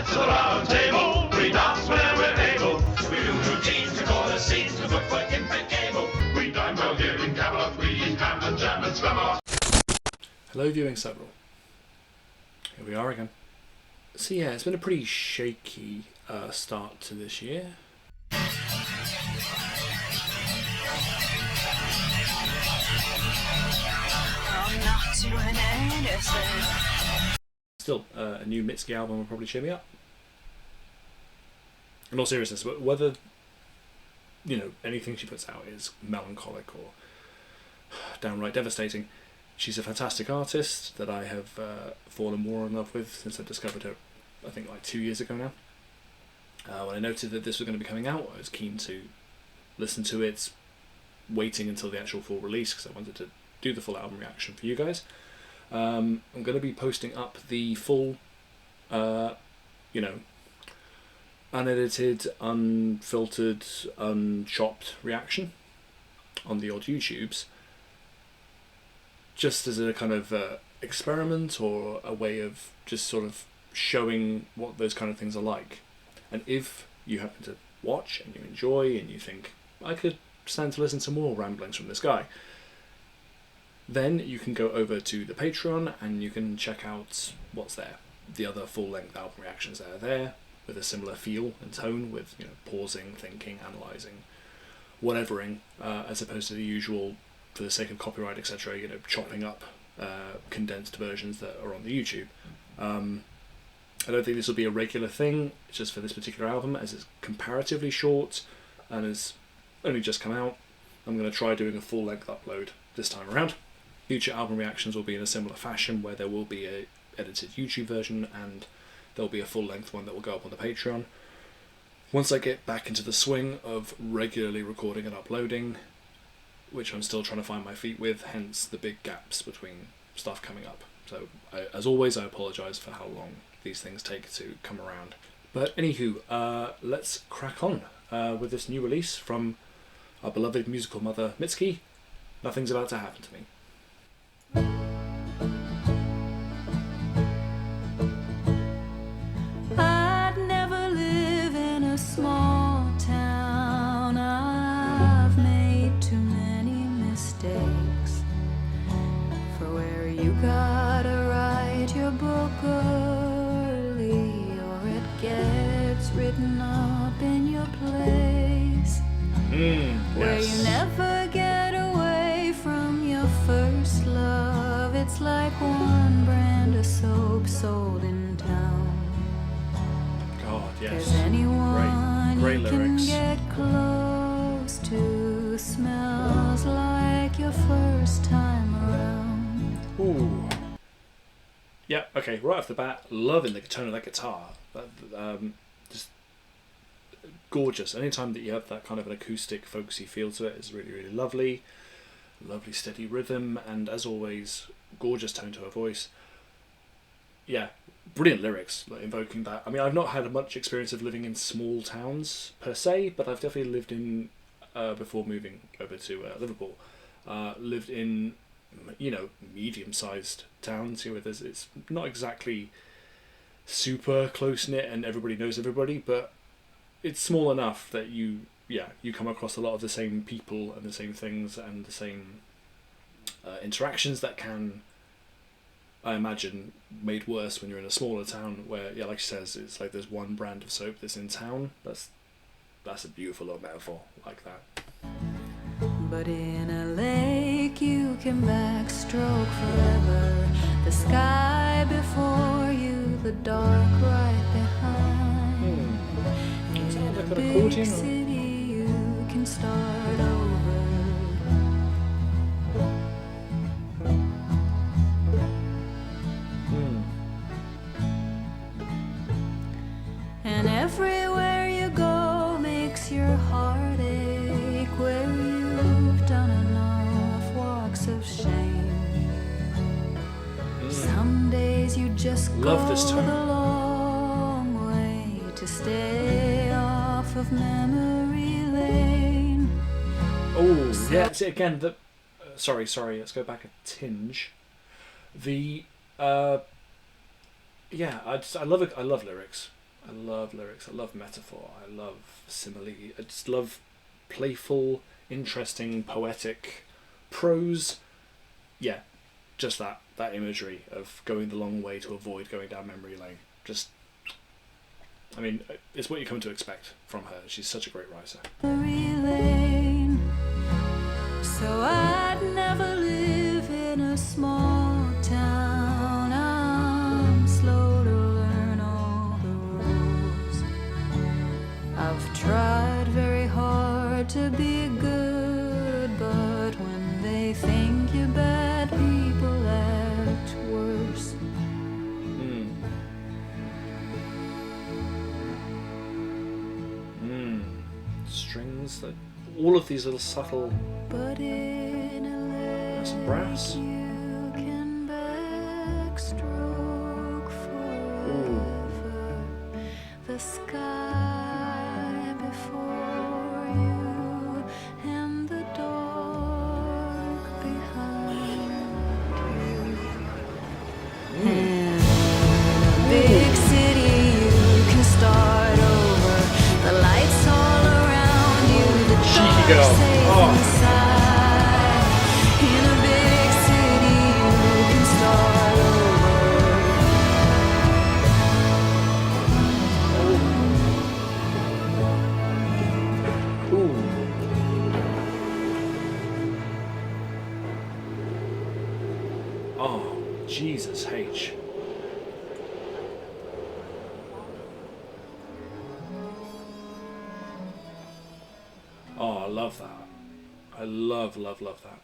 Let's go round table, we dance where we're able. We do routines to call a scene to look for infant cable. We dine well here in Camelot, we eat ham and jam and scramble. Hello viewing several. Here we are again. So yeah, it's been a pretty shaky start to this year. Still, a new Mitski album will probably cheer me up. In all seriousness, whether anything she puts out is melancholic or downright devastating, she's a fantastic artist that I have fallen more in love with since I discovered her, I think like 2 years ago now. When I noted that this was going to be coming out, I was keen to listen to it, waiting until the actual full release because I wanted to do the full album reaction for you guys. I'm going to be posting up the full, unedited, unfiltered, unchopped reaction on the old YouTubes, just as a kind of experiment or a way of just sort of showing what those kind of things are like. And if you happen to watch and you enjoy and you think, I could stand to listen to more ramblings from this guy, then you can go over to the Patreon and you can check out what's there. The other full-length album reactions that are there, with a similar feel and tone, with pausing, thinking, analysing, whatevering, as opposed to the usual, for the sake of copyright, etc., chopping up condensed versions that are on the YouTube. I don't think this will be a regular thing, just for this particular album, as it's comparatively short and has only just come out. I'm going to try doing a full-length upload this time around. Future album reactions will be in a similar fashion, where there will be a edited YouTube version and there'll be a full-length one that will go up on the Patreon. Once I get back into the swing of regularly recording and uploading, which I'm still trying to find my feet with, hence the big gaps between stuff coming up. So, as always, I apologise for how long these things take to come around. But anywho, let's crack on with this new release from our beloved musical mother, Mitski. Nothing's about to happen to me. I'd never live in a small town. I've made too many mistakes. For where you gotta write your book early, or it gets written up in your place. Where you never get away from your first love. It's like one brand of soap sold in town. God, yes. 'Cause anyone Great you can lyrics. get close to smells like your first time around. Ooh. Yeah, okay, right off the bat, loving the tone of that guitar. Just gorgeous. Anytime that you have that kind of an acoustic, folksy feel to it is really, really lovely. Lovely steady rhythm, and as always, gorgeous tone to her voice. Yeah, brilliant lyrics, like invoking that. I mean, I've not had much experience of living in small towns per se, but I've definitely lived in, before moving over to Liverpool, lived in, medium-sized towns. It's not exactly super close-knit and everybody knows everybody, but it's small enough that you come across a lot of the same people and the same things and the same interactions that can, I imagine, made worse when you're in a smaller town where, like she says, it's like there's one brand of soap that's in town. That's a beautiful little metaphor, like that. But in a lake you can backstroke forever. The sky before you, the dark right behind. In a big city you can start over. And everywhere you go makes your heart ache, where you've done enough walks of shame. Some days you just Love go this the tone. long way to stay off of memory lane. Oh, yeah, see again, sorry, let's go back a tinge. The, I love lyrics. I love lyrics. I love metaphor. I love simile. I just love playful, interesting, poetic prose. Yeah, just that imagery of going the long way to avoid going down memory lane. Just, I mean, it's what you come to expect from her. She's such a great writer. So I'd never live in a small town. I'm slow to learn all the rules. I've tried very hard to be good, but when they think you're bad, people act worse. Strings that all of these little subtle. But in a Some brass. you can backstroke forever. The sky before you and the dark behind you. In a big city you can start over. The lights all around you, the Cheeky dark girl. stays Oh. inside. In a big city you can start Ooh. Oh, Jesus H. Oh, I love that. I love that.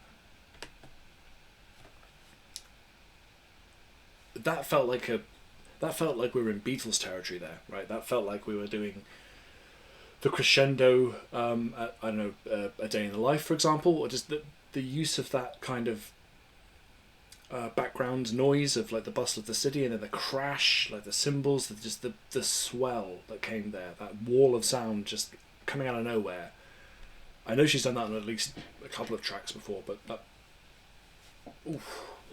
That felt like we were in Beatles territory there, right? That felt like we were doing the crescendo, at, I don't know, A Day in the Life, for example, or just the use of that kind of background noise of like the bustle of the city, and then the crash, like the cymbals, just the swell that came there, that wall of sound just coming out of nowhere. I know she's done that on at least a couple of tracks before, but that, it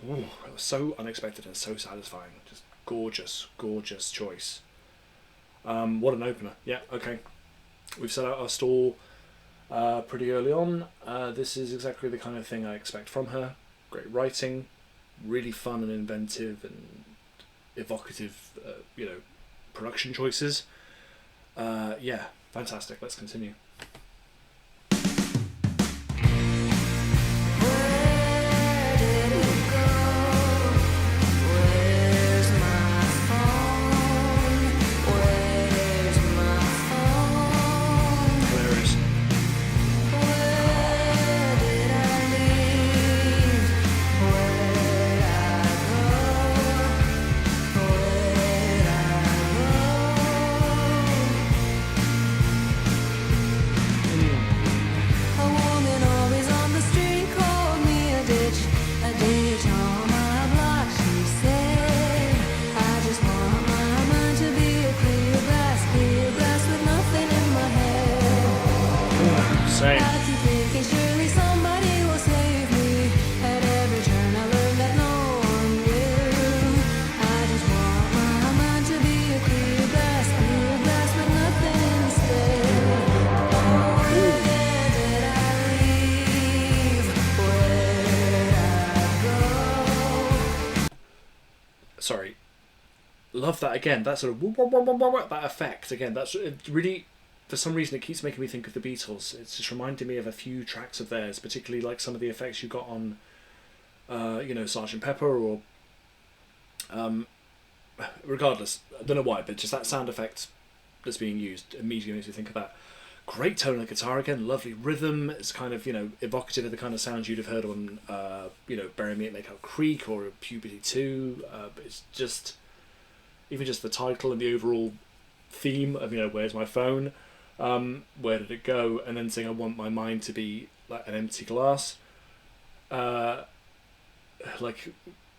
was so unexpected and so satisfying. Just gorgeous choice. What an opener. Yeah, okay. We've set out our stall pretty early on. This is exactly the kind of thing I expect from her. Great writing, really fun and inventive and evocative, production choices. Yeah, fantastic. Let's continue. Where did it go? Where's my phone? Where's my phone? Hilarious. Where did I leave? Where'd I go? Where'd I go? A woman always on the street called me a ditch on my block. She said, I just want my mind to be a clear glass with nothing in my head. Same. I keep thinking surely somebody will save me. At every turn I learn that no one will. I just want my mind to be a clear glass with nothing instead. Where did I leave? Where'd I go? Sorry. Love that again. That sort of that effect again. That's really, for some reason, it keeps making me think of the Beatles. It's just reminding me of a few tracks of theirs, particularly like some of the effects you got on, Sgt. Pepper or. Regardless, I don't know why, but just that sound effect that's being used immediately makes me think of that. Great tone on the guitar again, lovely rhythm. It's kind of, evocative of the kind of sounds you'd have heard on, Bury Me at Lakeout Creek or Puberty 2. But it's just, even just the title and the overall theme of, where's my phone? Where did it go? And then saying I want my mind to be like an empty glass.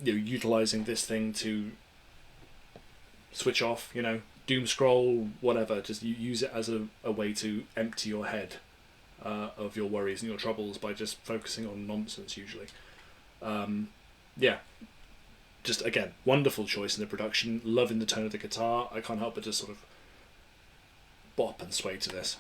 Utilizing this thing to switch off, doom scroll, whatever. Just use it as a way to empty your head of your worries and your troubles by just focusing on nonsense usually. Just again, wonderful choice in the production, loving the tone of the guitar. I can't help but just sort of bop and sway to this.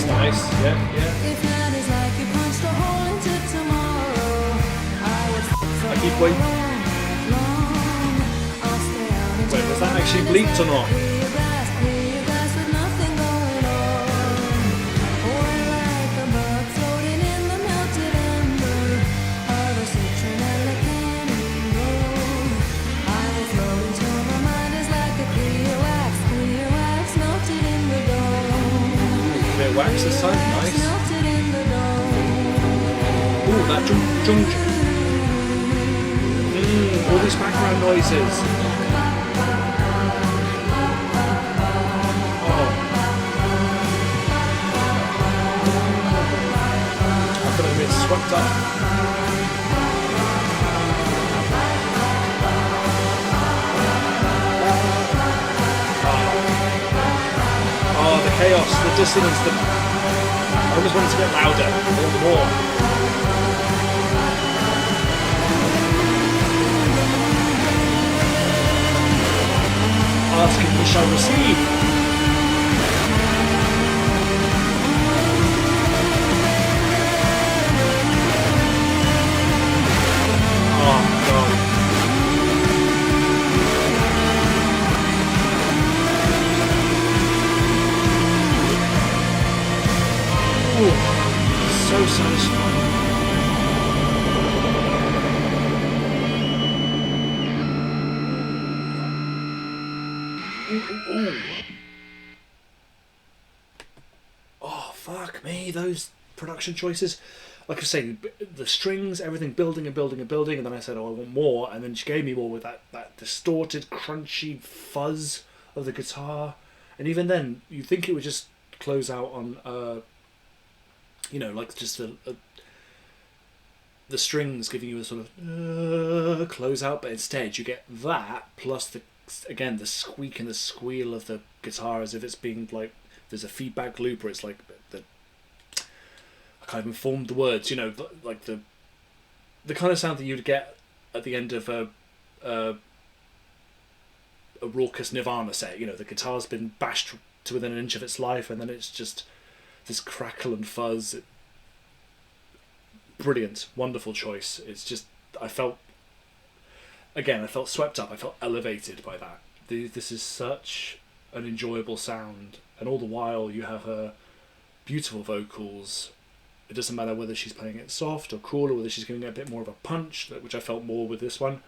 Nice, yeah. If that is like you punched a hole into tomorrow, I keep waiting. Wait, was that actually bleeped or not? Bit of wax this time, nice. Ooh, that jung. All these background noises. Oh. I feel like I'm being swept up. Oh, the chaos, the dissonance, I always want it to get louder, more. Ask and we shall receive. Oh, God. So satisfying. Ooh. Oh, fuck me, those production choices. Like I say, the strings, everything building, and then I said, oh, I want more, and then she gave me more with that distorted, crunchy fuzz of the guitar. And even then, you think it would just close out on like just the strings giving you a sort of close out, but instead you get that plus the squeak and the squeal of the guitar, as if it's being like there's a feedback loop, or it's like I can't even form the words, like the kind of sound that you'd get at the end of a raucous Nirvana set. The guitar's been bashed to within an inch of its life, and then it's just this crackle and fuzz. Brilliant, wonderful choice. It's just, I felt swept up, I felt elevated by that. This is such an enjoyable sound, and all the while you have her beautiful vocals. It doesn't matter whether she's playing it soft or cool, or whether she's giving it a bit more of a punch, which I felt more with this one.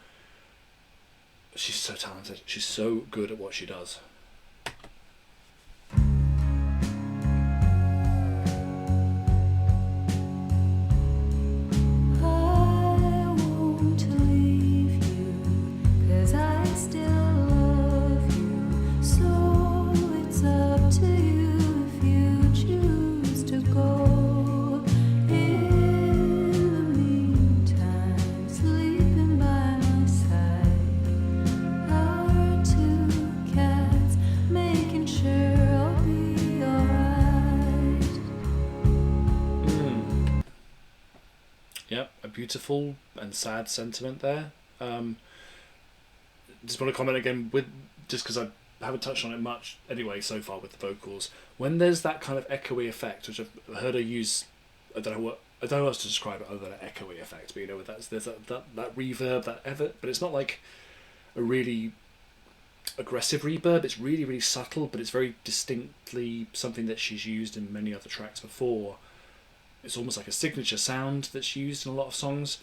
She's so talented, she's so good at what she does. Beautiful and sad sentiment there. Just want to comment again just because I haven't touched on it much anyway so far with the vocals. When there's that kind of echoey effect, which I've heard her use, I don't know how else to describe it other than an echoey effect, but there's that reverb, but it's not like a really aggressive reverb. It's really, really subtle, but it's very distinctly something that she's used in many other tracks before. It's almost like a signature sound that's used in a lot of songs.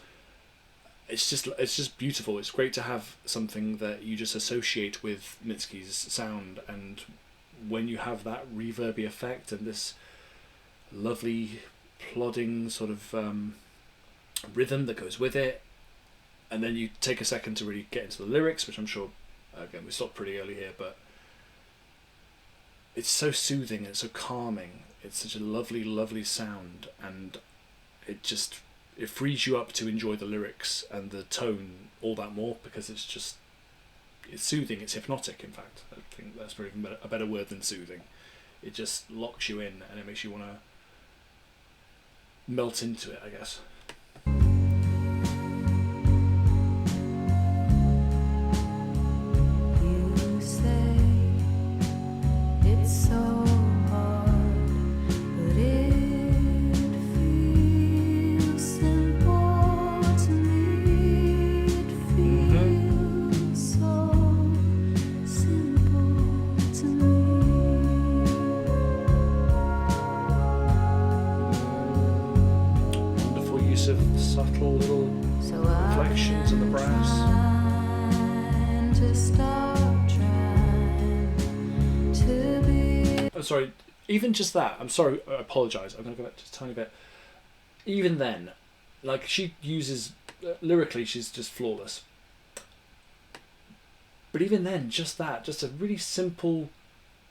It's just beautiful. It's great to have something that you just associate with Mitski's sound, and when you have that reverby effect and this lovely plodding sort of rhythm that goes with it, and then you take a second to really get into the lyrics, which I'm sure, again, we stopped pretty early here, but it's so soothing and so calming. It's such a lovely, lovely sound, and it frees you up to enjoy the lyrics and the tone all that more, because it's just, it's soothing. It's hypnotic. In fact, I think that's probably even a better word than soothing. It just locks you in and it makes you want to melt into it, I guess. You say it's so hard, but it feels simple to me. It feels so simple to me. Wonderful use of subtle little So reflections of the brass. to stop trying to be. Oh, sorry, even just that. I'm sorry, I apologise. I'm going to go back just a tiny bit. Even then, like she uses, lyrically, she's just flawless. But even then, just that, just a really simple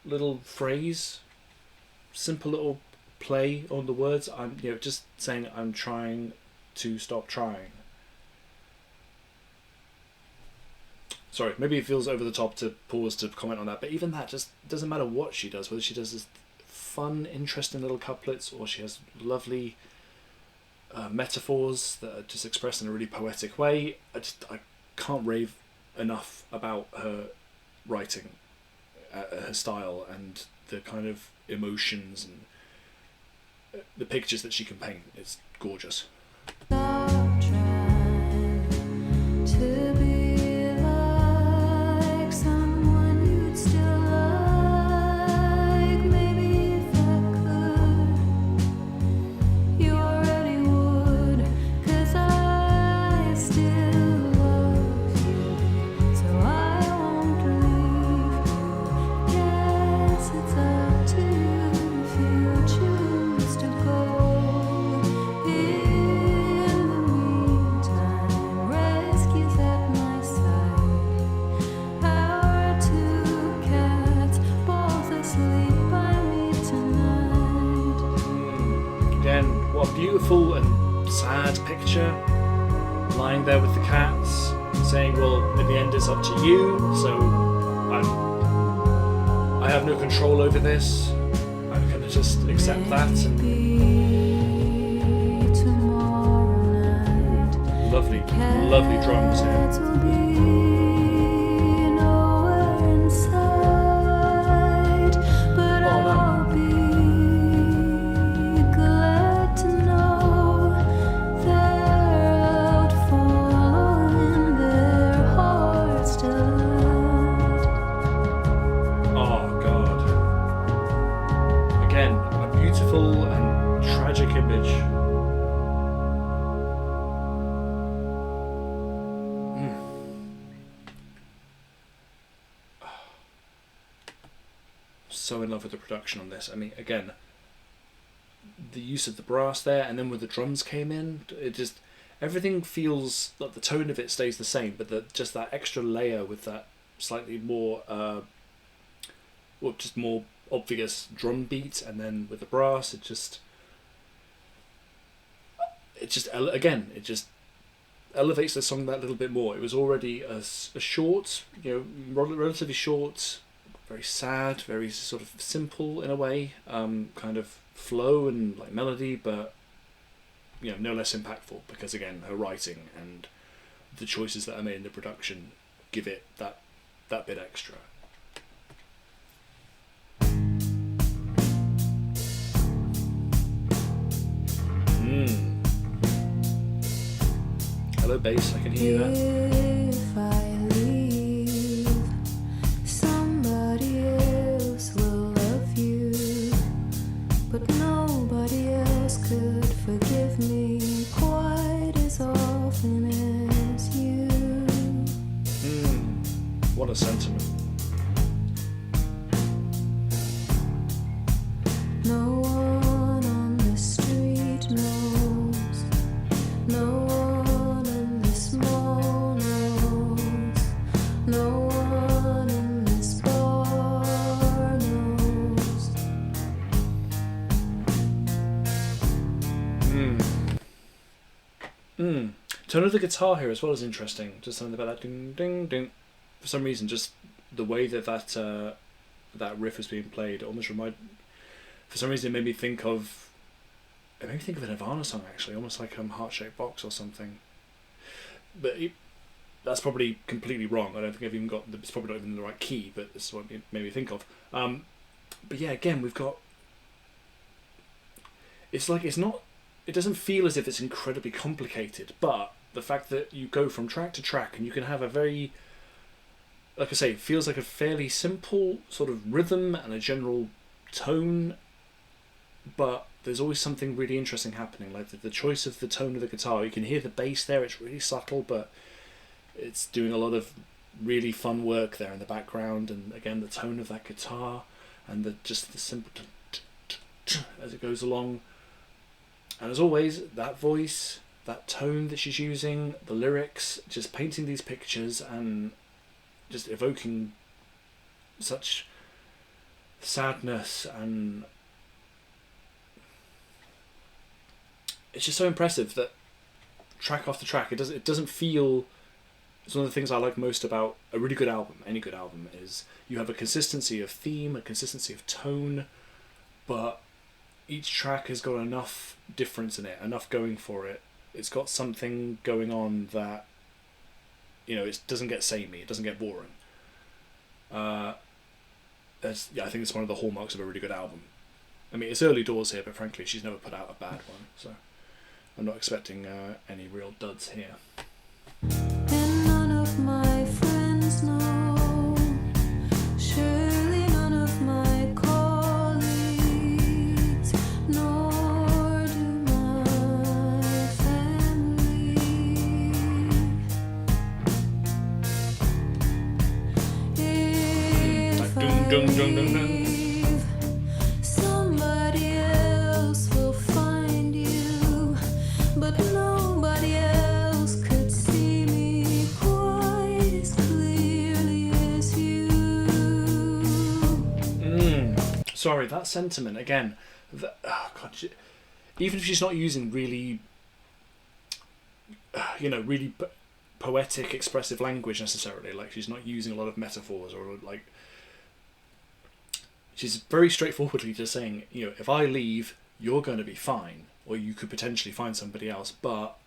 little phrase, simple little play on the words. I'm, just saying I'm trying to stop trying. Sorry, maybe it feels over the top to pause to comment on that, but even that just doesn't matter what she does, whether she does this fun, interesting little couplets or she has lovely metaphors that are just expressed in a really poetic way. I can't rave enough about her writing, her style, and the kind of emotions and the pictures that she can paint. It's gorgeous. Stop trying to be like someone you'd still like. Maybe if I could, you already would. 'Cause I still love you, so I won't leave you. Guess it's up to you if you choose to go. In the meantime, rescues at my side. Our two cats, both asleep by me tonight. Again, what a beautiful and sad picture. Lying there with the cats, saying, well, in the end it's up to you, so I have no control over this. I'm going to just accept that. And Maybe tomorrow night. lovely drums Cats here. will be nowhere in sight, but Oh, no. I'll be glad to know they're out following their heart's delight. Oh, God. Again, a beautiful and tragic image. So in love with the production on this. I mean, again, the use of the brass there, and then when the drums came in, it just, everything feels like the tone of it stays the same, but just that extra layer with that slightly more, just more obvious drum beat, and then with the brass, it just elevates the song that little bit more. It was already a short, relatively short, very sad, very sort of simple in a way, kind of flow and like melody, but no less impactful, because again, her writing and the choices that are made in the production give it that bit extra. Hello bass, I can hear you there. If I leave, somebody else will love you, but nobody else could forgive me quite as often as you. What a sentiment. No one on the street knows. No one in this mall knows. No one in this bar knows. Tone of the guitar here as well is interesting. Just something about that ding ding ding. for some reason, just the way that riff was being played almost for some reason it made me think of a Nirvana song, actually, almost like Heart-Shaped Box or something. But that's probably completely wrong. I don't think I've even got it's probably not even in the right key, but this is what it made me think of. But yeah, again, we've got, it's like, it doesn't feel as if it's incredibly complicated, but the fact that you go from track to track and you can have a very, like I say, it feels like a fairly simple sort of rhythm and a general tone, but there's always something really interesting happening. Like the choice of the tone of the guitar, you can hear the bass there, it's really subtle, but it's doing a lot of really fun work there in the background, and again the tone of that guitar and the simple as it goes along. And as always, that voice, that tone that she's using, the lyrics, just painting these pictures and just evoking such sadness, and it's just so impressive that track after track, it doesn't feel. It's one of the things I like most about a really good album, any good album, is you have a consistency of theme, a consistency of tone, but each track has got enough difference in it, enough going for it. It's got something going on that, it doesn't get samey, it doesn't get boring. I think it's one of the hallmarks of a really good album. I mean, it's early doors here, but frankly, she's never put out a bad one, so I'm not expecting any real duds here. And none of my friends know, surely none of my colleagues, nor do my family. If somebody else will find you, but nobody else could see me quite as clearly as you. Sorry, that sentiment again. Even if she's not using really, really poetic, expressive language necessarily, like she's not using a lot of metaphors or like. She's very straightforwardly just saying, if I leave, you're going to be fine, or you could potentially find somebody else, but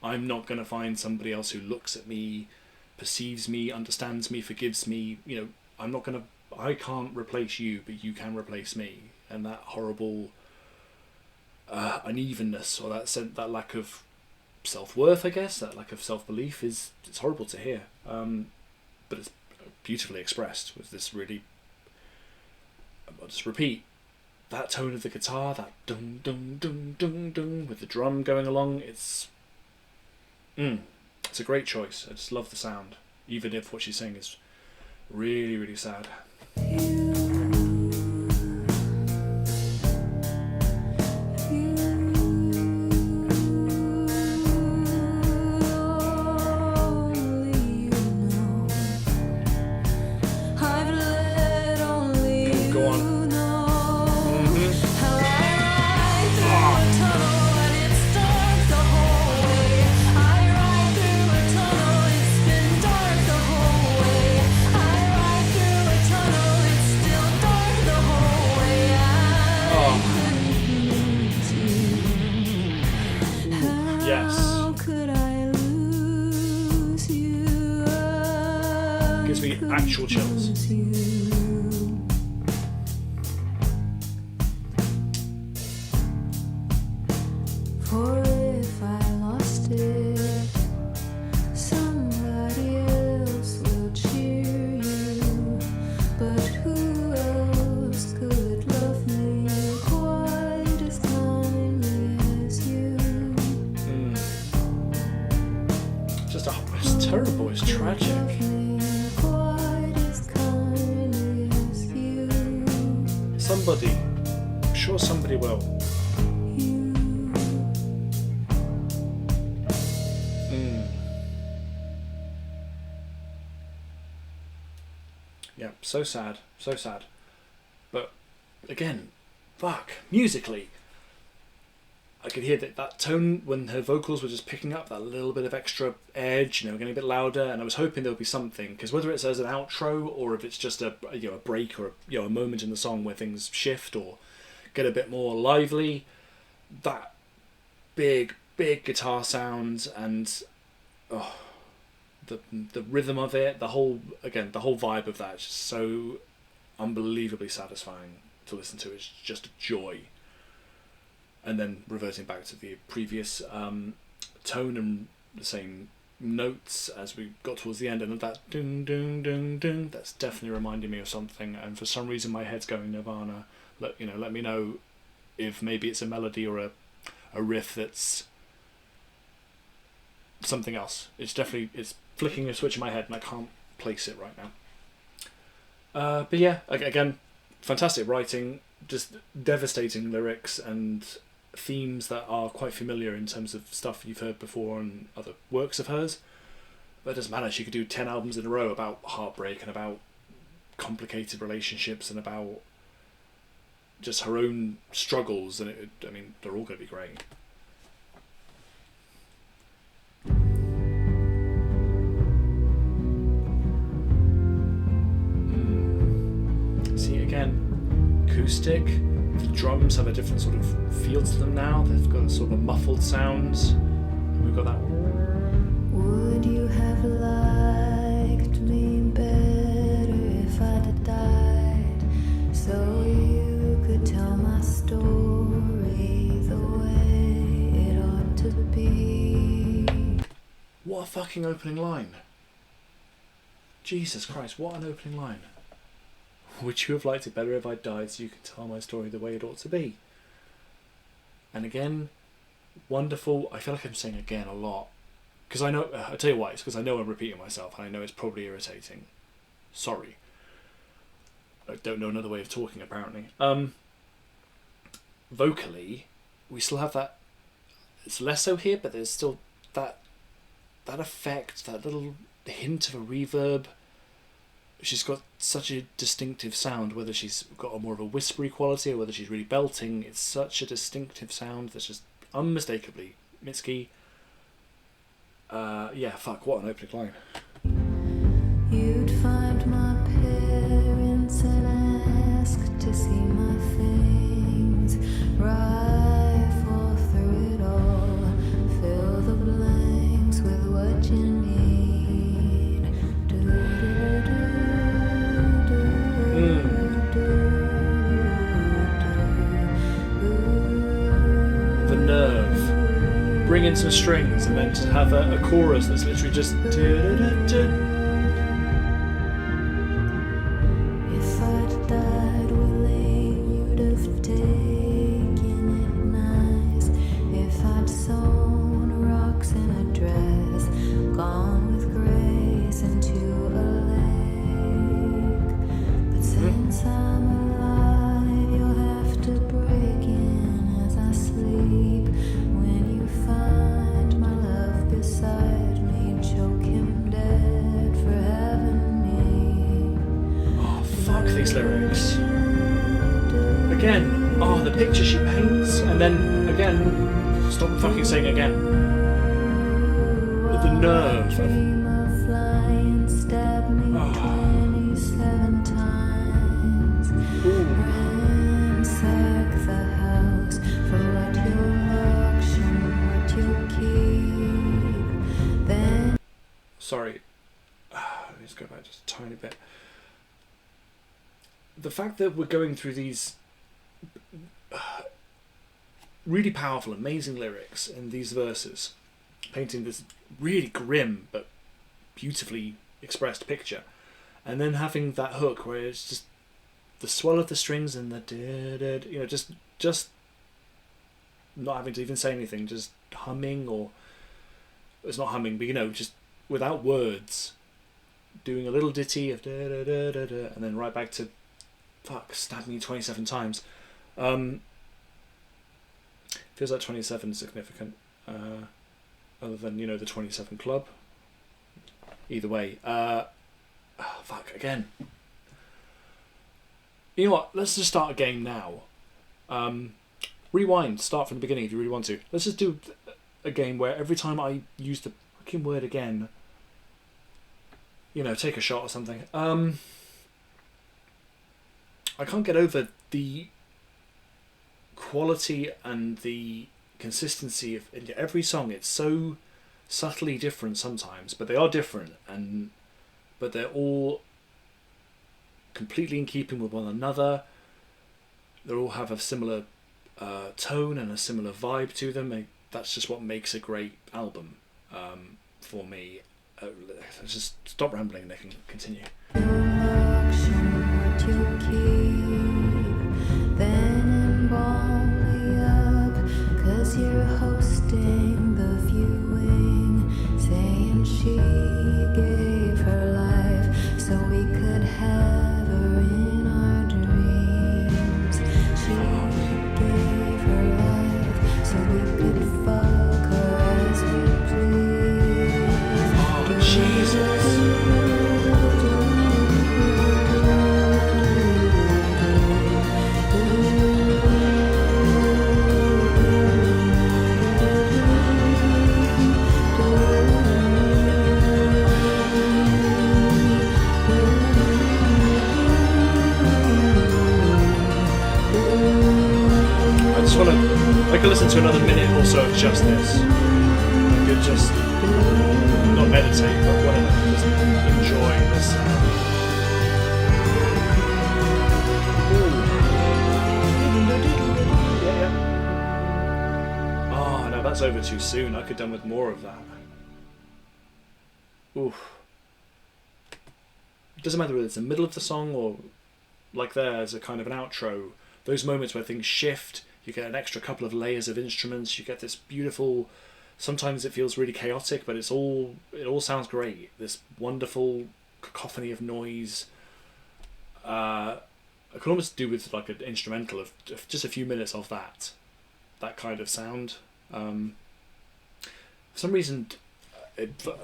I'm not going to find somebody else who looks at me, perceives me, understands me, forgives me. I can't replace you, but you can replace me. And that horrible unevenness, or that lack of self-worth, I guess, that lack of self-belief it's horrible to hear. But it's beautifully expressed with this really, I'll just repeat, that tone of the guitar, that dun dun dun dun dun with the drum going along, it's a great choice. I just love the sound, even if what she's saying is really, really sad. Actual chills. For if I lost it, somebody else will cheer you. But who else could love me quite as kindly as you? It's terrible, it's tragic. Somebody, I'm sure somebody will. Yeah, so sad. But again, musically, I could hear that tone when her vocals were just picking up that little bit of extra edge, getting a bit louder, and I was hoping there would be something, because whether it's as an outro or if it's just a break or a moment in the song where things shift or get a bit more lively, that big guitar sound and the rhythm of it, the whole vibe of that is just so unbelievably satisfying to listen to. It's just a joy. And then reverting back to the previous tone and the same notes as we got towards the end, and that ding ding ding ding, that's definitely reminding me of something. And for some reason my head's going Nirvana. Let me know if maybe it's a melody or a riff that's something else. It's flicking a switch in my head and I can't place it right now. But yeah, again, fantastic writing, just devastating lyrics and themes that are quite familiar in terms of stuff you've heard before and other works of hers. But it doesn't matter, she could do 10 albums in a row about heartbreak and about complicated relationships and about just her own struggles, and they're all going to be great. See, again, acoustic. The drums have a different sort of feel to them now. They've got a sort of a muffled sound. And we've got that. Would you have liked me better if I'd have died, so you could tell my story the way it ought to be? What a fucking opening line. Jesus Christ, what an opening line. Would you have liked it better if I died so you could tell my story the way it ought to be? And again, wonderful. I feel like I'm saying again a lot. Because I know, I'll tell you why, it's because I know I'm repeating myself and I know it's probably irritating. Sorry. I don't know another way of talking apparently. Vocally, we still have that, it's less so here, but there's still that effect, that little hint of a reverb. She's got such a distinctive sound, whether she's got a more of a whispery quality or whether she's really belting. It's such a distinctive sound that's just unmistakably Mitski. What an opening line. You'd find my parents and ask to see my things. Rifle through it all, fill the blanks with what you need. The nerve. Bring in some strings and then to have a chorus that's literally just. If I'd died willing, you'd have taken it nice. If I'd sewn rocks in a dress, gone with grace into a lake. But since I'm alive, you'll have to break in as I sleep. When you find my love beside me, choke him dead for having me. Oh, fuck these lyrics. Again, the picture she paints, and then again, stop fucking saying again. The nerve. Dream of flying, stab me 27 times. Ransack the house for what you'll auction, what you'll keep. Then Sorry. Let's go back just a tiny bit. The fact that we're going through these really powerful, amazing lyrics in these verses, painting this really grim but beautifully expressed picture, and then having that hook where it's just the swell of the strings and the just not having to even say anything, just humming, or it's not humming, but just without words, doing a little ditty of and then right back to stab me 27 times. Feels like 27 is significant, other than the 27 Club. Either way, again. You know what? Let's just start a game now. Rewind, start from the beginning if you really want to. Let's just do a game where every time I use the fucking word again, take a shot or something. I can't get over the quality and the consistency of every song. It's so subtly different sometimes, but they are different, but they're all completely in keeping with one another. They all have a similar tone and a similar vibe to them. That's just what makes a great album for me. Let's just stop rambling and they can continue. You're hosting the viewing, saying she gave her life so we could have her in our dreams. She gave her life so we could fuck her as we please. Oh, Jesus. I could listen to another minute or so of just this. I could just not meditate, but whatever, just enjoy the sound. Oh, no, that's over too soon. I could have done with more of that. Oof. It doesn't matter whether it's the middle of the song or like there's a kind of an outro. Those moments where things shift. You get an extra couple of layers of instruments. You get this beautiful. Sometimes it feels really chaotic, but it all sounds great. This wonderful cacophony of noise. I could almost do with like an instrumental of just a few minutes of that kind of sound. For some reason,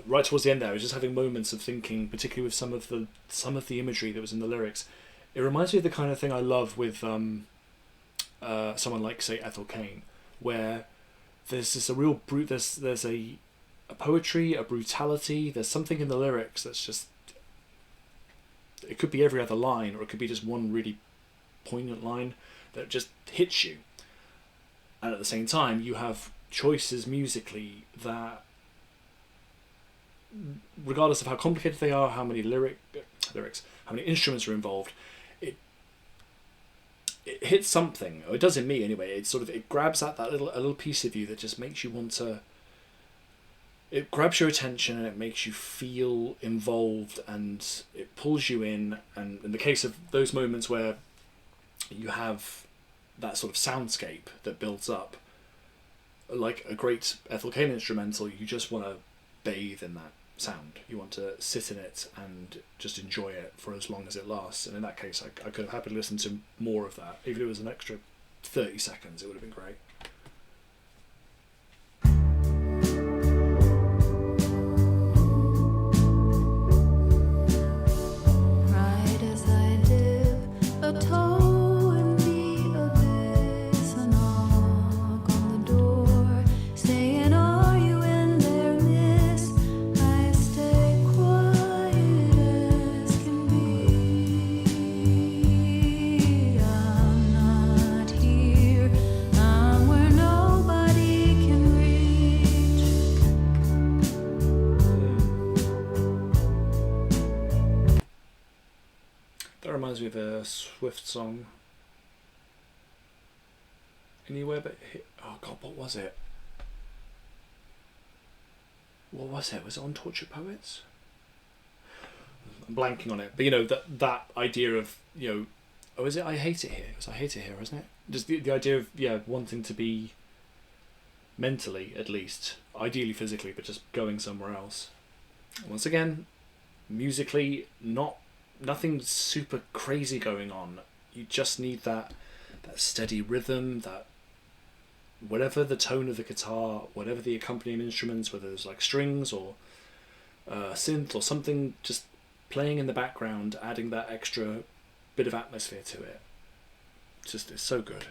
right towards the end there, I was just having moments of thinking, particularly with some of the imagery that was in the lyrics. It reminds me of the kind of thing I love with. Someone like, say, Ethel Cain, where there's just a real there's a poetry, a brutality. There's something in the lyrics that's just. It could be every other line, or it could be just one really poignant line that just hits you. And at the same time, you have choices musically that, regardless of how complicated they are, how many lyrics, how many instruments are involved. It hits something, or it does in me anyway. It grabs at a little piece of you that just makes you want to. It grabs your attention and it makes you feel involved and it pulls you in. And in the case of those moments where you have that sort of soundscape that builds up, like a great Ethel Cain instrumental, you just want to bathe in that sound. You want to sit in it and just enjoy it for as long as it lasts. And in that case, I could have happily listened to more of that. Even if it was an extra 30 seconds, it would have been great. Right as I dip a toe in the abyss, a knock on the door, saying, "Are you in there, miss?" I stay quiet as can be. I'm not here. I'm where nobody can reach. That reminds me of a Swift song. Anywhere but here. Oh God, what was it? What was it? Was it on Tortured Poets? I'm blanking on it, but that idea of oh, is it I Hate It Here? It was I Hate It Here, isn't it? Just the idea of wanting to be mentally, at least, ideally physically, but just going somewhere else. Once again, musically, nothing super crazy going on. You just need that steady rhythm, that whatever the tone of the guitar, whatever the accompanying instruments, whether there's like strings or synth or something just playing in the background, adding that extra bit of atmosphere to it. It's so good.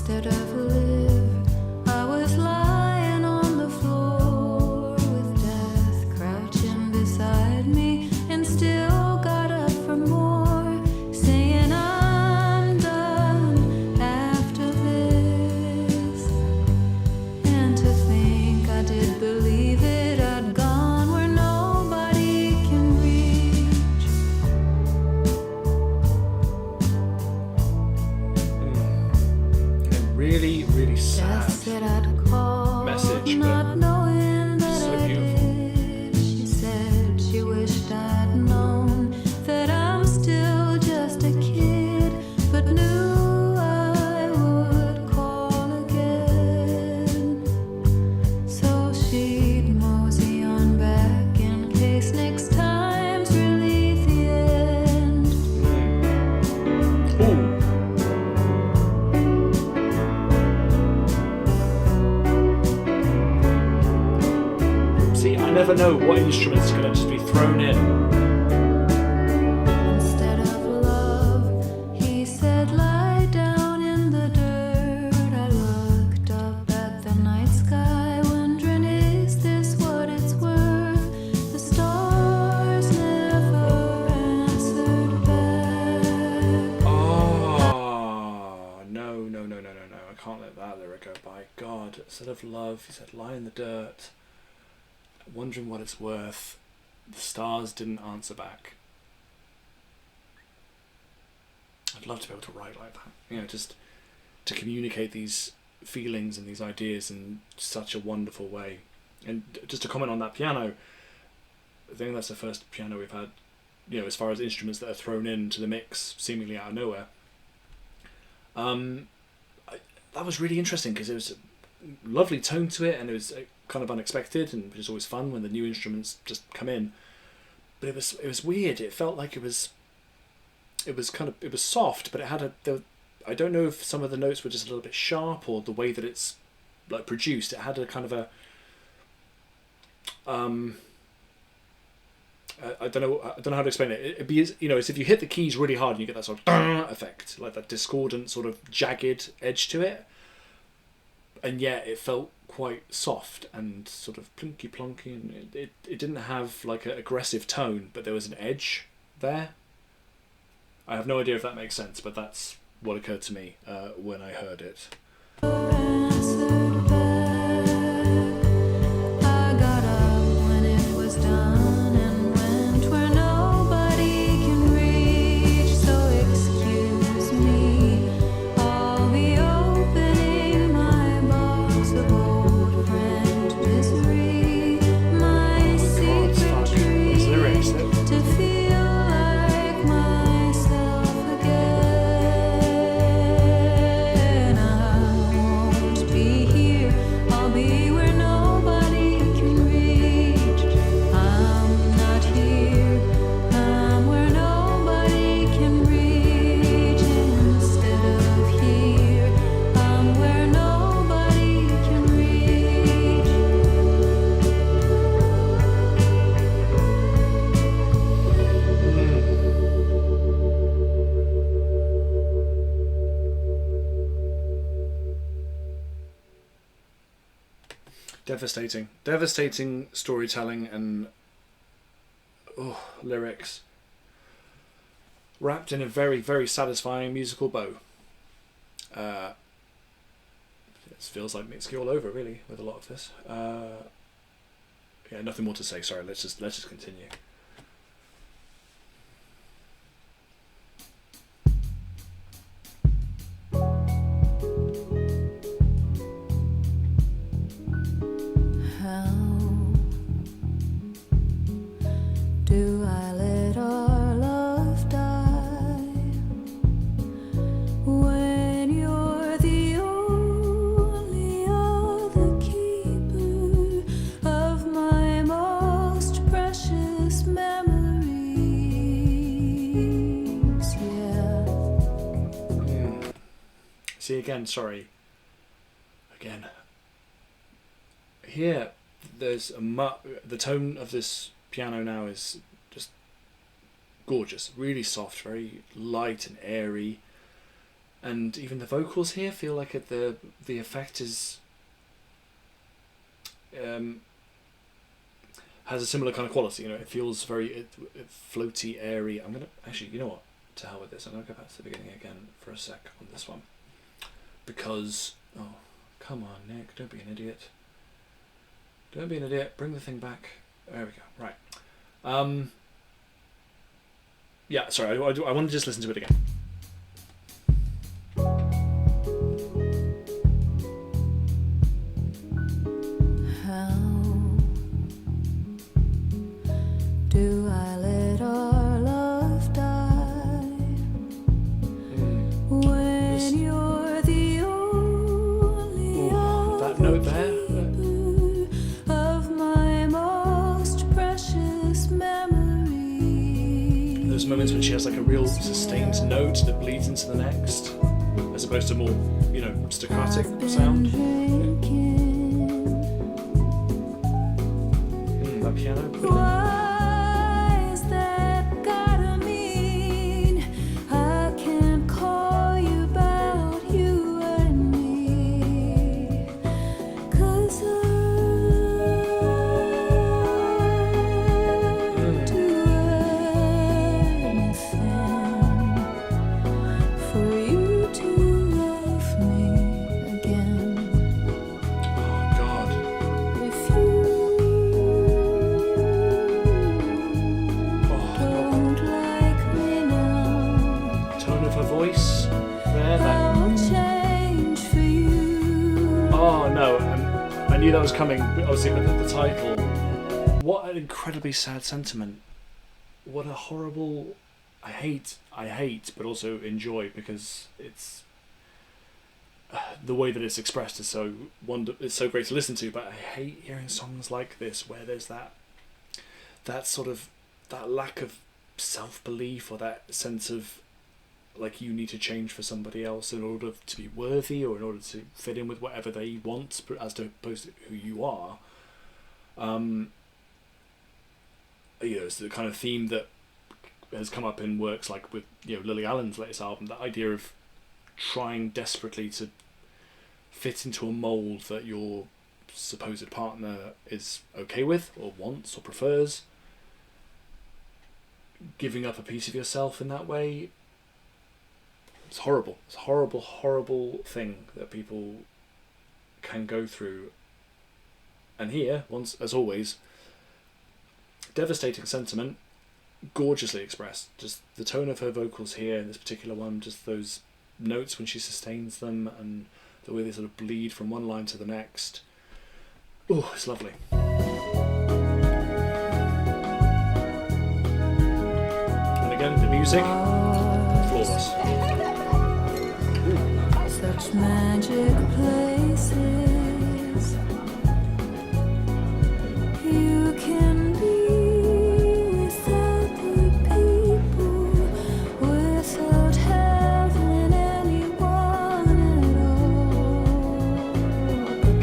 Instead of live, I was lying on the floor with death crouching beside me, and still got up for more, saying I'm done after this. And to think I did believe it, I'd gone where nobody can reach. Really, really sad. Death said I'd call, message, not but knowing that so I beautiful. did. She said she wished I'd known that I'm still just a kid, but knew I would call again. So she'd mosey on back in case next time's really the end. Ooh. See, I never know what instrument's going to just be thrown in. Instead of love, he said, lie down in the dirt. I looked up at the night sky, wondering, is this what it's worth? The stars never answered back. Oh, no. I can't let that lyric go by. God, instead of love, he said, lie in the dirt. Wondering what it's worth. The stars didn't answer back. I'd love to be able to write like that. You know, just to communicate these feelings and these ideas in such a wonderful way. And just to comment on that piano, I think that's the first piano we've had, you know, as far as instruments that are thrown into the mix seemingly out of nowhere. That was really interesting because it was a lovely tone to it, and it was kind of unexpected, and which is always fun when the new instruments just come in. But it was weird. It felt like it was soft, but it had I don't know if some of the notes were just a little bit sharp, or the way that it's like produced. It had a kind of a I don't know how to explain it. It'd be, you know, as if you hit the keys really hard and you get that sort of effect, like that discordant sort of jagged edge to it, and yet it felt quite soft and sort of plinky plonky, and it didn't have like an aggressive tone, but there was an edge there. I have no idea if that makes sense, but that's what occurred to me when I heard it. Answered back. I got up when it was done and went where nobody can reach. So excuse me, I'll be opening my box of old friend misery, my secret fuck. Those lyrics, dream to feel like myself again. I won't be here, I'll be where nobody can reach. I'm not here, I'm where nobody can reach. Instead of here, I'm where nobody can reach. Devastating storytelling and lyrics wrapped in a very, very satisfying musical bow. It feels like Mitski all over, really, with a lot of this. Yeah, nothing more to say. Sorry, let's just continue. How do I let our love die when you're the only other keeper of my most precious memories? Yeah. See, again, sorry. Again. Here, there's the tone of this piano now is just gorgeous, really soft, very light and airy. And even the vocals here feel like the effect is has a similar kind of quality. You know, it feels very floaty, airy. I'm gonna actually, you know what? To hell with this. I'm gonna go back to the beginning again for a sec on this one, because come on, Nick, don't be an idiot. Don't be an idiot. Bring the thing back. There we go. Right. Yeah. Sorry. I want to just listen to it again. Do I let our love die when you're the only that note there. of my most precious memories? Those moments when she has like a real sustained note that bleeds into the next, as opposed to more, you know, staccatic sound. That piano. Why is that gotta mean I can't call you about you and me? 'Cause I'd do anything for you to love me again. Oh God. If you don't like me now, Tone of her voice there. That. I'll change for you. Oh no, I knew that was coming. Obviously, with the title. What an incredibly sad sentiment. What a horrible. I hate, but also enjoy, because it's the way that it's expressed is so it's so great to listen to. But I hate hearing songs like this where there's that sort of that lack of self-belief, or that sense of like you need to change for somebody else in order to be worthy, or in order to fit in with whatever they want, as opposed to who you are. You know, it's the kind of theme that has come up in works like with, you know, Lily Allen's latest album. That idea of trying desperately to fit into a mold that your supposed partner is okay with, or wants, or prefers. Giving up a piece of yourself in that way. It's horrible. It's a horrible, horrible thing that people can go through. And here, once as always, devastating sentiment, gorgeously expressed. Just the tone of her vocals here in this particular one, just those notes when she sustains them, and the way they sort of bleed from one line to the next. Oh, it's lovely. And again, the music, flawless. Such magic places you can be without the people, without having anyone at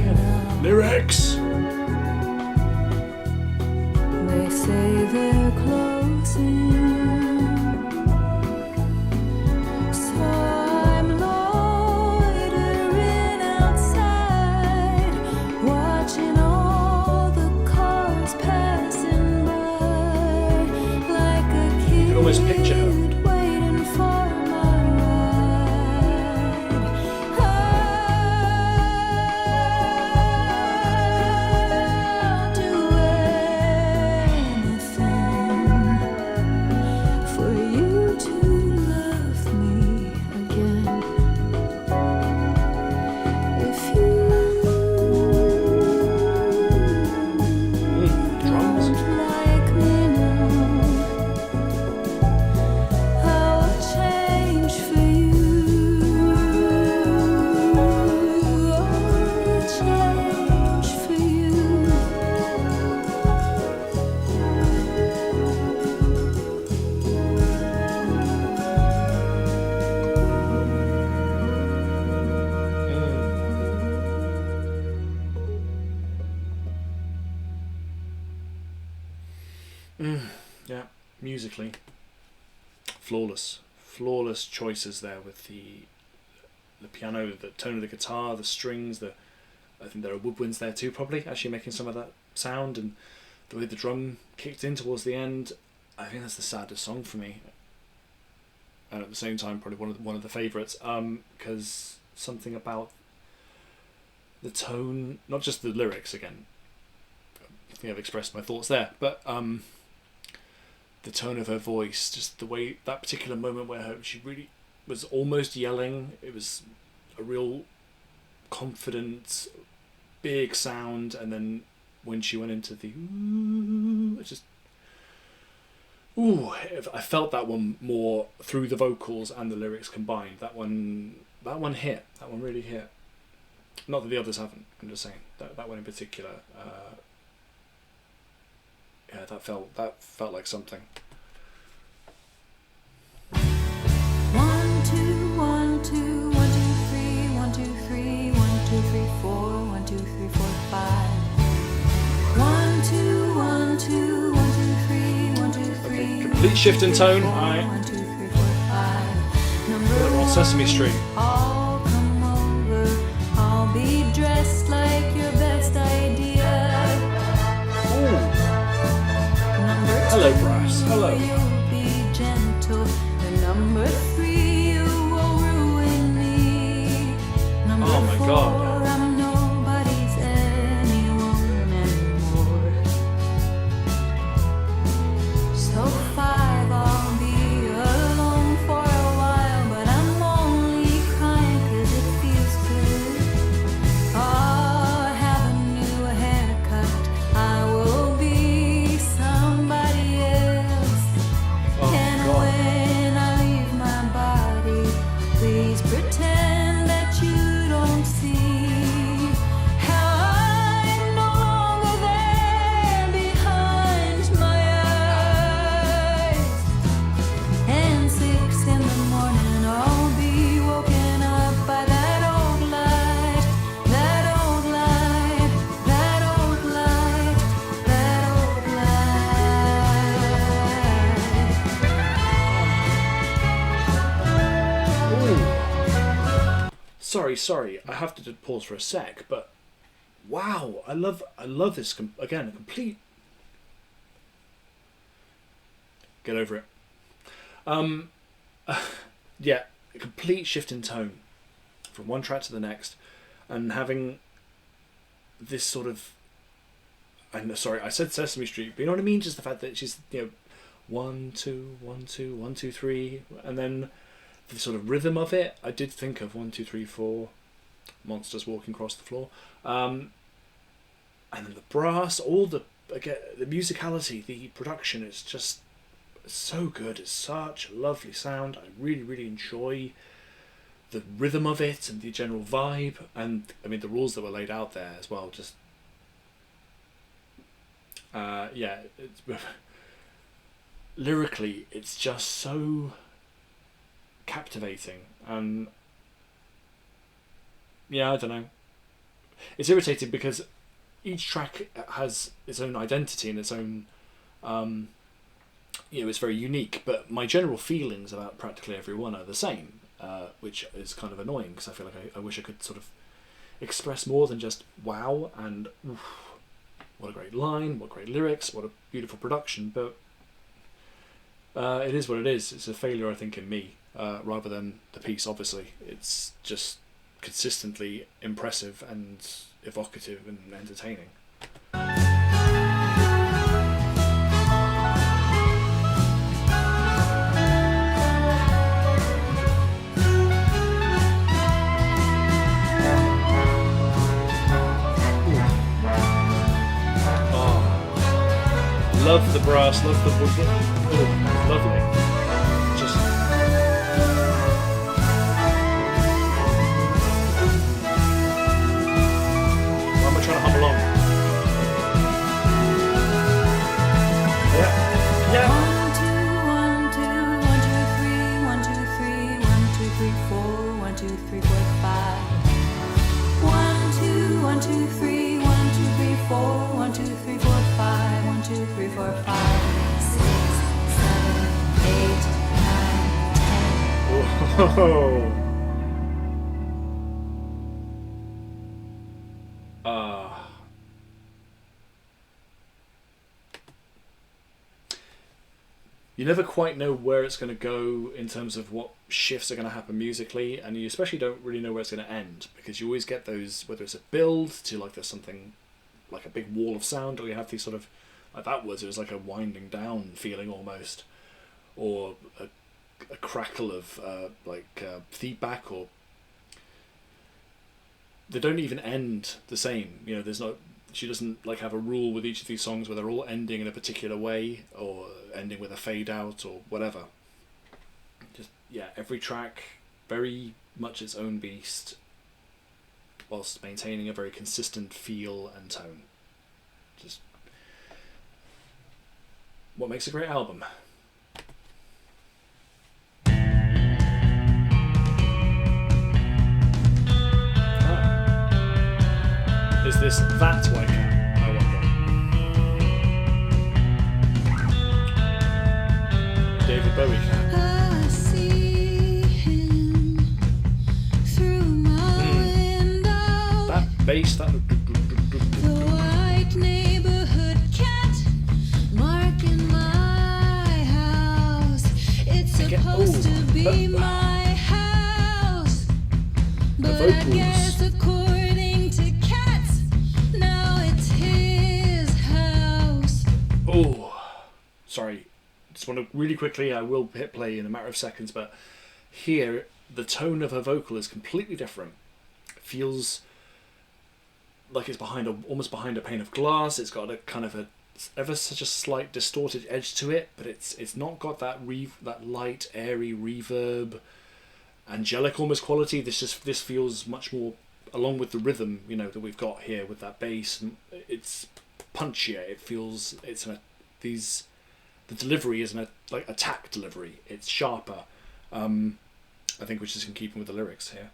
all. Lyrics! They say they're closing, so I'm loitering outside, watching all the cars passing by, like a kid You can almost picture her. waiting for my ride. I'll do anything for you to love me again. If you Drums. don't like me now, I'll change for you. I'll change for you. Yeah, musically, flawless choices there with the piano, the tone of the guitar, the strings, I think there are woodwinds there too, probably, actually making some of that sound, and the way the drum kicked in towards the end. I think that's the saddest song for me, and at the same time probably one of the favourites, because something about the tone, not just the lyrics again, I think I've expressed my thoughts there, but the tone of her voice, just the way, that particular moment where she really was almost yelling, it was a real confident, big sound, and then when she went into the I felt that one more through the vocals and the lyrics combined. That one hit. That one really hit. Not that the others haven't. I'm just saying that one in particular. Yeah, that felt like something. 1 2 1 2 1 2 3 1 2 3 1 2 3 4 1 2 3 4 5 1 2 1 2 1 2 3 1 2 3. Okay, complete shift in tone. 1 2 3 4 5. Number on Sesame Street. I'll come over. I'll be dressed like your best idea. Ooh. Number Hello, 2, brass. Hello. you'll be gentle. And number 3, you will ruin me. Number Oh my 4, God. I'm nobody's anyone anymore. So 5, I'll be alone for a while, but I'm only crying 'cause it feels good. I'll have a new haircut. I will be somebody else. Oh And God. when I leave my body, please pretend that you don't see how I'm no longer there behind my eyes. And 6 in the morning, I'll be woken up by that old light, that old light, that old light, that old light. Ooh. Sorry. I have to pause for a sec, but wow, I love this again. A complete. Get over it. Yeah, a complete shift in tone from one track to the next, and having this sort of. I'm sorry, I said Sesame Street, but you know what I mean. Just the fact that she's 1 2 1 2 1 2 3, and then the sort of rhythm of it. I did think of 1 2 3 4, monsters walking across the floor, and then the brass, all the musicality, the production is just so good. It's such a lovely sound. I really enjoy the rhythm of it and the general vibe, and I mean the rules that were laid out there as well. Just it's, lyrically, it's just so captivating, and I don't know. It's irritating because each track has its own identity and its own. It's very unique, but my general feelings about practically every one are the same, which is kind of annoying because I feel like I wish I could sort of express more than just wow and oof, what a great line, what great lyrics, what a beautiful production, but it is what it is. It's a failure, I think, in me, rather than the piece, obviously. It's just consistently impressive and evocative and entertaining. Love the brass, love the wood. Oh, lovely. Just. Why am I trying to hum along? Yeah. 1 2 1 2 1 2 3 1 2 3 1 2 3 4 1 2 3 4 5 1 2 1 2 3 1 2 3 4 1 2 3 4 5 1 2 3 4 5 6 7 8 9 10. Whoa. you never quite know where it's going to go in terms of what shifts are going to happen musically, and you especially don't really know where it's going to end, because you always get those, whether it's a build to like there's something like a big wall of sound, or you have these sort of, like it was like a winding down feeling almost, or a crackle of feedback, or they don't even end the same. You know, there's not, she doesn't like have a rule with each of these songs where they're all ending in a particular way or ending with a fade out or whatever. Just, yeah, every track very much its own beast whilst maintaining a very consistent feel and tone. Just what makes a great album. Is this that white cat, I wonder? David Bowie cat. I see him through my window. That bass, that... The white neighborhood cat marking my house. It's supposed to be my house, but I vocals. guess according to cats, now it's his house. Oh, sorry. Just want to really quickly, I will hit play in a matter of seconds, but here the tone of her vocal is completely different. It feels like it's almost behind a pane of glass. It's got a kind of ever such a slight distorted edge to it, but it's not got that that light, airy reverb, angelic almost quality. This feels much more, along with the rhythm, you know, that we've got here with that bass. It's punchier. It feels the delivery isn't like attack delivery. It's sharper. I think, which is in keeping with the lyrics here.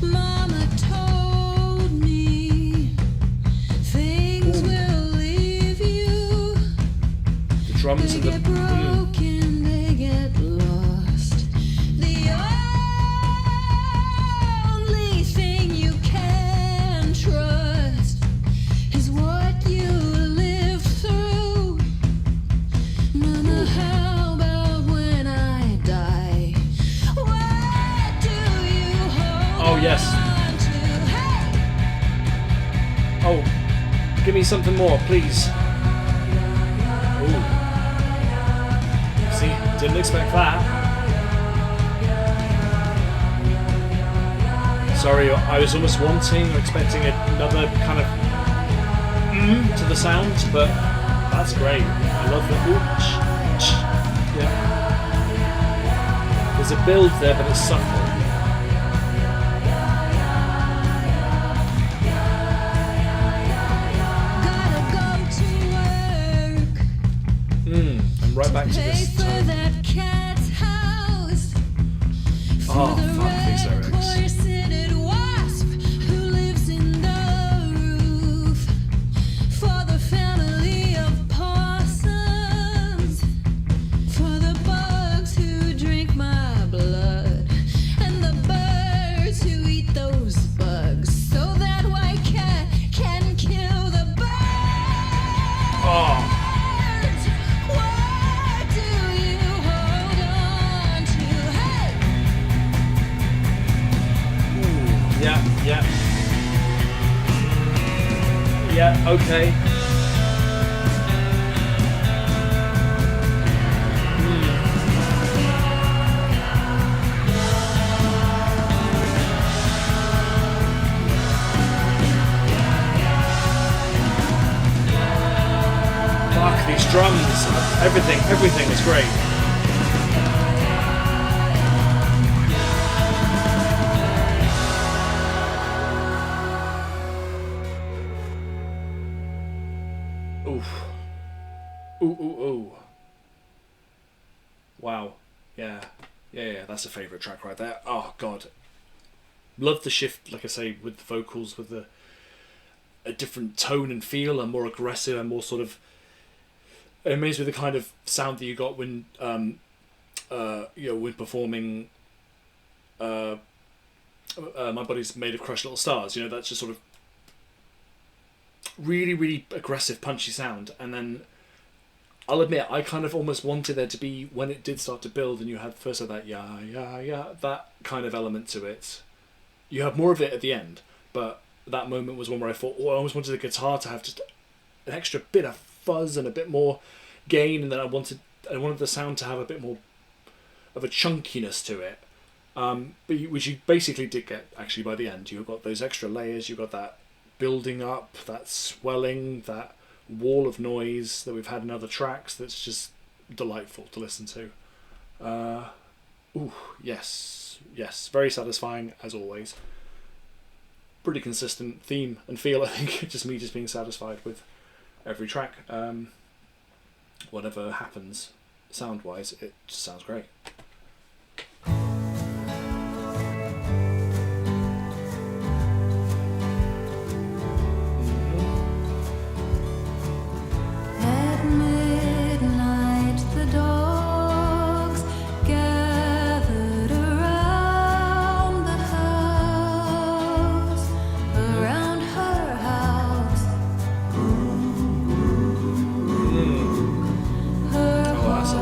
Mama told me things will leave you. The drums They and the get broken, they get lost. The only thing you can trust is what you live through. Mama, how about when I die? What do you hold Oh, yes. on to? Hey! Oh, give me something more, please. Ooh. See, didn't expect that. Sorry, I was almost wanting or expecting another kind of to the sound, but that's great. I love the yeah. There's a build there, but it's subtle. Gotta go to work. And right back to Pay this for tone. that cat's house. Oh, For the fuck these lyrics. red-corseted wasp who lives in the roof. For the family of possums. For the bugs who drink my blood. And the birds who eat those bugs. So that white cat can kill the birds. Oh, What do you hold on to? Hey! yeah. Yeah, okay. Fuck, these drums, everything is great. Oof. Ooh. Wow. Yeah, that's a favourite track right there. Oh, God. Love the shift, like I say, with the vocals, with a different tone and feel, and more aggressive and more sort of... It amazes me the kind of sound that you got when, when performing My Body's Made of Crushed Little Stars. You know, that's just sort of really, really aggressive, punchy sound. And then I'll admit, I kind of almost wanted there to be, when it did start to build and you had first of that that kind of element to it. You have more of it at the end, but that moment was one where I thought, I almost wanted the guitar to have just an extra bit of fuzz and a bit more gain, and then I wanted the sound to have a bit more of a chunkiness to it. Which you basically did get actually by the end. You got those extra layers, you got that building up, that swelling, that wall of noise that we've had in other tracks that's just delightful to listen to. Yes, very satisfying as always. Pretty consistent theme and feel, I think. Just me just being satisfied with every track. Whatever happens sound wise, it just sounds great.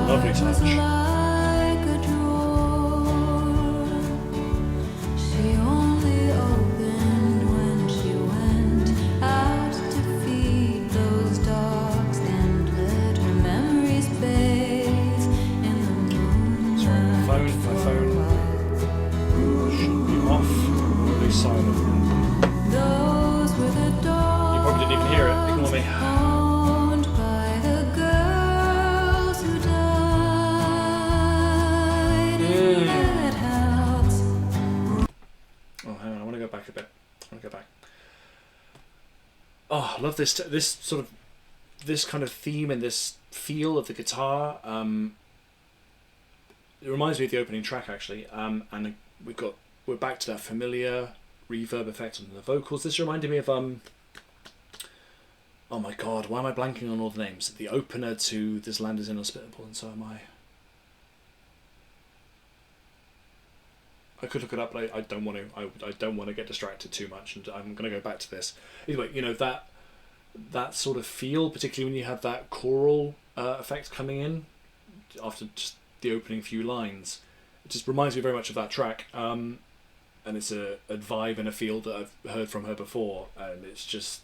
Lovely touch. Oh, I love this kind of theme and this feel of the guitar. It reminds me of the opening track actually, and we're back to that familiar reverb effect on the vocals. This reminded me of oh my god, why am I blanking on all the names? The opener to This Land Is Inhospitable and So Am I. I could look it up, but I don't want to. I don't want to get distracted too much, and I'm going to go back to this. Anyway, that sort of feel, particularly when you have that choral effect coming in after just the opening few lines, it just reminds me very much of that track. And it's a vibe and a feel that I've heard from her before, and it's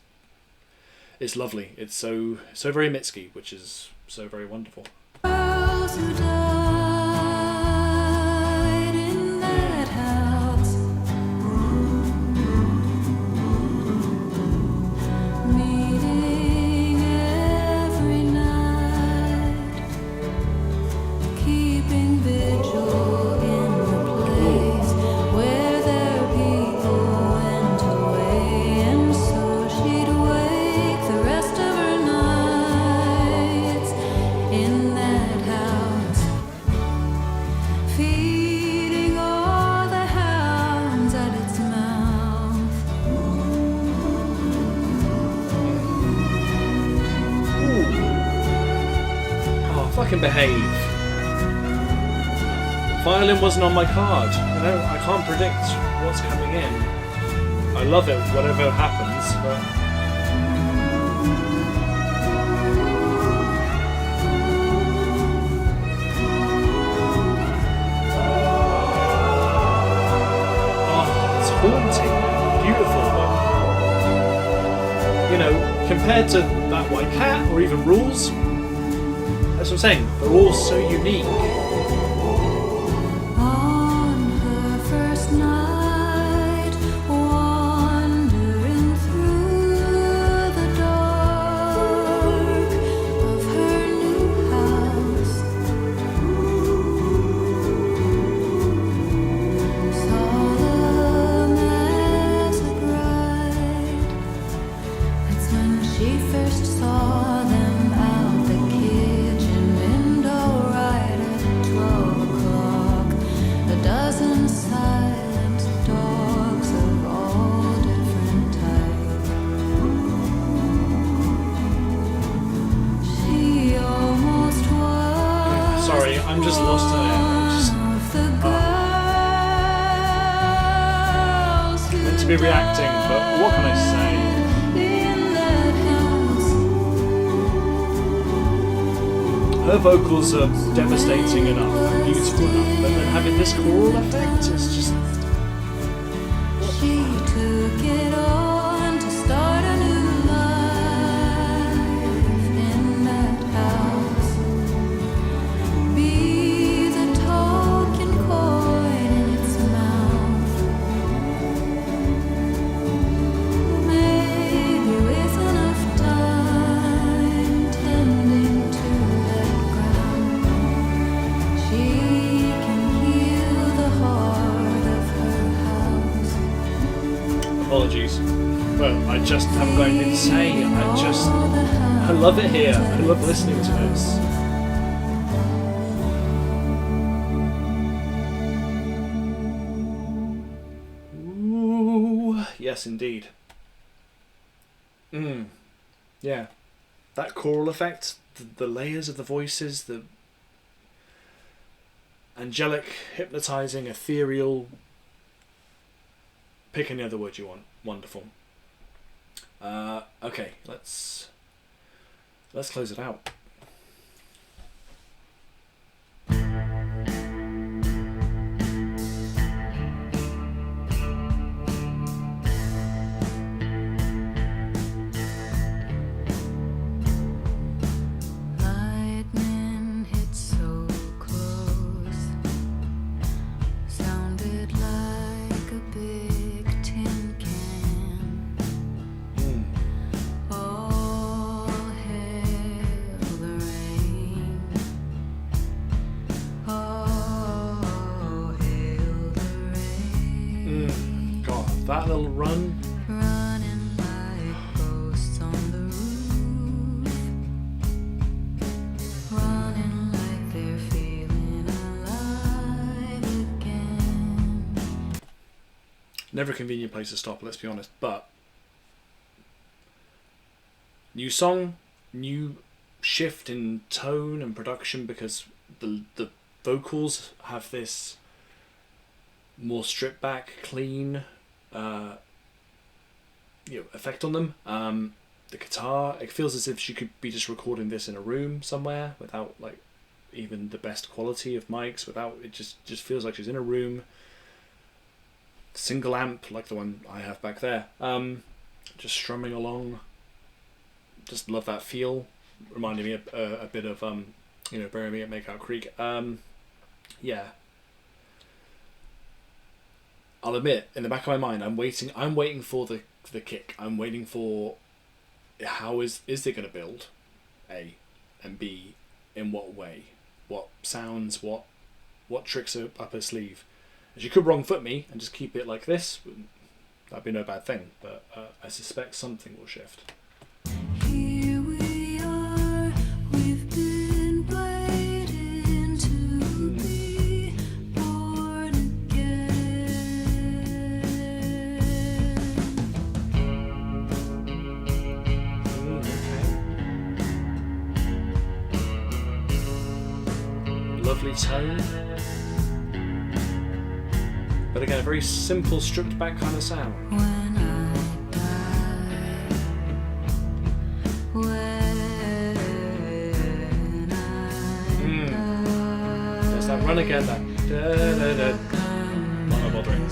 lovely. It's so very Mitski, which is so very wonderful. Fucking behave. Violin wasn't on my card. I can't predict what's coming in. I love it, whatever happens, but it's haunting, beautiful, but compared to That White Cat or even Rules, that's what I'm saying, they're all so unique. On her first night, wandering through the dark of her new house, solemn as a bride, that's when she first saw them out the kitchen window right at 12 o'clock. A dozen silent dogs of all different types. She almost was. Sorry, I'm just lost in it. I'm meant to be reacting, but what can I say? In that her vocals are devastating enough, beautiful enough, but then having this choral effect is just... She took it on to start a new life in that house. Be the talking coin in its mouth. Maybe with enough time tending to that ground, she can heal the heart of her house. Apologies. Well, I just haven't got anything to say. I love it here. I love listening to this. Ooh, yes, indeed. Yeah. That choral effect, the layers of the voices, the angelic, hypnotizing, ethereal. Pick any other word you want. Wonderful. Okay, let's close it out. Lightning hit so close, sounded like a big tin can. All hail the rain. All hail the rain. God, that little run. Running like ghosts on the roof. Running like they're feeling alive again. Never a convenient place to stop, let's be honest, but new song, new shift in tone and production because the vocals have this more stripped back, clean effect on them. The guitar, it feels as if she could be just recording this in a room somewhere without like even the best quality of mics, without it just feels like she's in a room. Single amp like the one I have back there. Just strumming along. Just love that feel. Reminding me a bit of Bury Me at Makeout Creek. Yeah. I'll admit, in the back of my mind, I'm waiting for the kick. I'm waiting for how is it going to build, A, and B, in what way, what sounds, what tricks are up her sleeve. And she could wrong foot me and just keep it like this. That'd be no bad thing, but I suspect something will shift. Here we are, we've been waiting to be born Okay. Lovely tone. But again, a very simple, stripped back kind of sound. when I die. When I die. There's that run again, that da-da-da. Not bothering.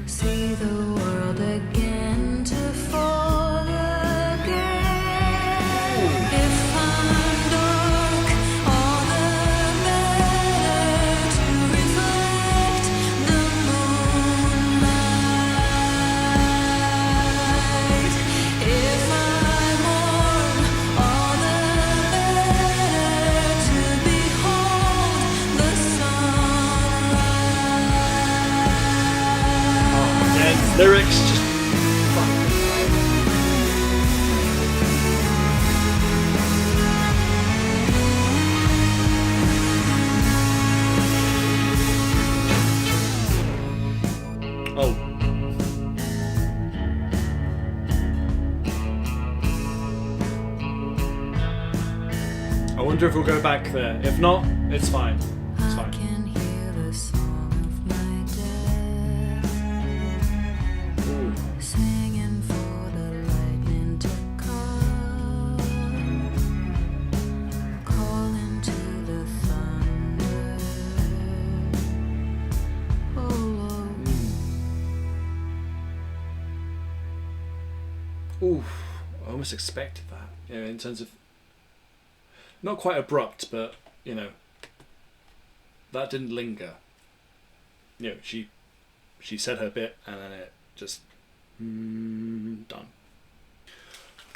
See the world again to fall again. If I'm dark, all the better to reflect the moonlight. If I'm warm, all the better to behold the sunrise. And lyrics just fuck. Oh. I wonder if we'll go back there. If not, it's fine. It's I fine. can hear the song of my death, Ooh. singing for the lightning to come. Oof, I almost expected that. You know, in terms of not quite abrupt, but you know, that didn't linger. You know, she said her bit, and then it just done.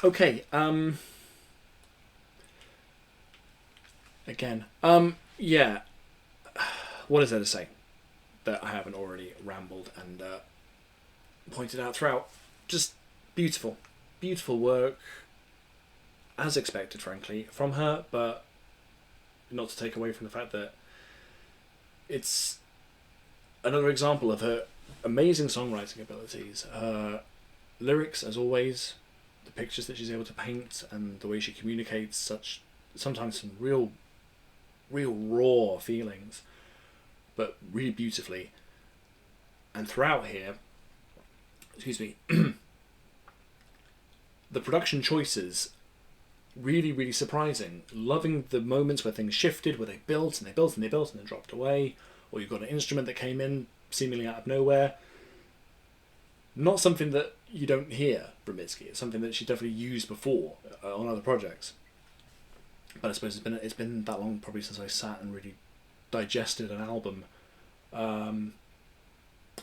Okay. Again. Yeah. What is there to say that I haven't already rambled and pointed out throughout? Just beautiful. Beautiful work, as expected, frankly, from her, but not to take away from the fact that it's another example of her amazing songwriting abilities. Her lyrics, as always, the pictures that she's able to paint, and the way she communicates sometimes some real raw feelings, but really beautifully. And throughout here, excuse me, the production choices, really surprising. Loving the moments where things shifted, where they built and they built and they built and then dropped away, or you've got an instrument that came in seemingly out of nowhere. Not something that you don't hear from Mitski. It's something that she definitely used before on other projects. But I suppose it's been that long probably since I sat and really digested an album. I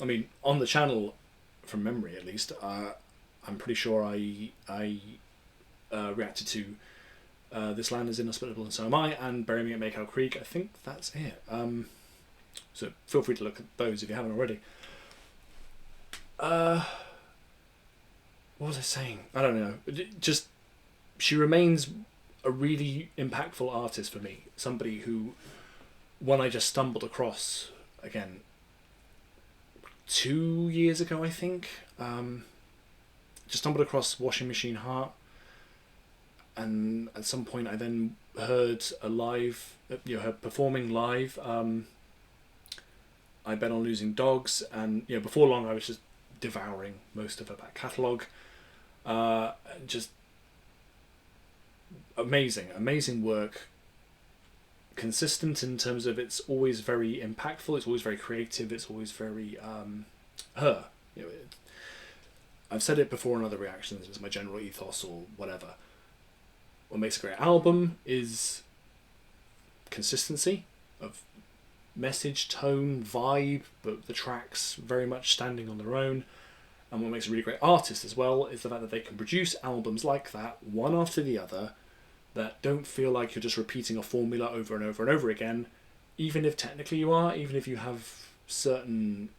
mean, on the channel, from memory at least, I'm pretty sure I reacted to This Land Is Inhospitable and So Am I, and Bury Me at Makeout Creek. I think that's it. So feel free to look at those if you haven't already. What was I saying? I don't know. Just, she remains a really impactful artist for me. Somebody who, when I just stumbled across, again, 2 years ago, I think, just stumbled across Washing Machine Heart, and at some point I then heard a live, her performing live, I Bet on Losing Dogs, and before long I was just devouring most of her back catalogue. Just amazing work. Consistent in terms of it's always very impactful, it's always very creative, it's always very her. I've said it before in other reactions, it's my general ethos or whatever. What makes a great album is consistency of message, tone, vibe, but the tracks very much standing on their own. And what makes a really great artist as well is the fact that they can produce albums like that, one after the other, that don't feel like you're just repeating a formula over and over and over again, even if technically you are, even if you have certain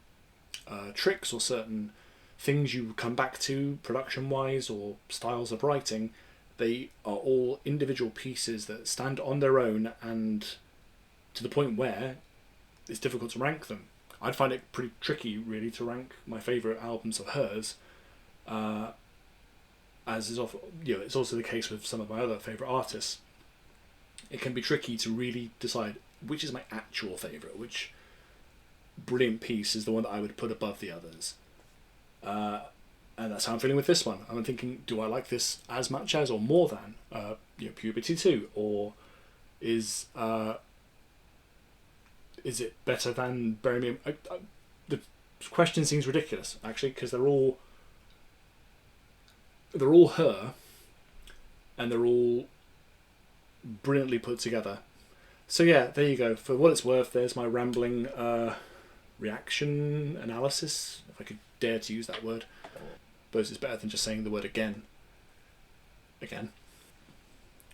tricks or certain things you come back to production-wise or styles of writing. They are all individual pieces that stand on their own, and to the point where it's difficult to rank them. I'd find it pretty tricky, really, to rank my favourite albums of hers, as is often, it's also the case with some of my other favourite artists. It can be tricky to really decide which is my actual favourite, which brilliant piece is the one that I would put above the others. And that's how I'm feeling with this one. I'm thinking, do I like this as much as or more than Puberty 2, or is it better than Bury Me? The question seems ridiculous, actually, because they're all her, and they're all brilliantly put together. So yeah, there you go. For what it's worth, there's my rambling reaction analysis, if I could dare to use that word. I suppose it's better than just saying the word again.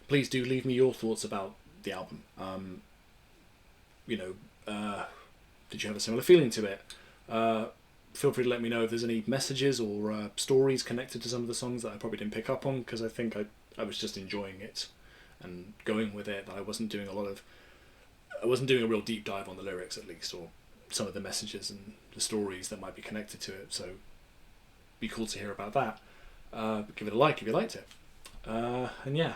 Please do leave me your thoughts about the album. Did you have a similar feeling to it? Feel free to let me know if there's any messages or stories connected to some of the songs that I probably didn't pick up on, because I think I was just enjoying it and going with it. That I wasn't doing a real deep dive on the lyrics, at least, or some of the messages and the stories that might be connected to it. So be cool to hear about that. But give it a like if you liked it. And yeah,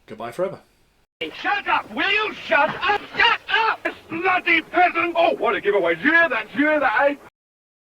goodbye forever. Shut up! Will you shut up? Shut up! Bloody peasant! Oh, what a giveaway! Did you hear that? Did you hear that, eh?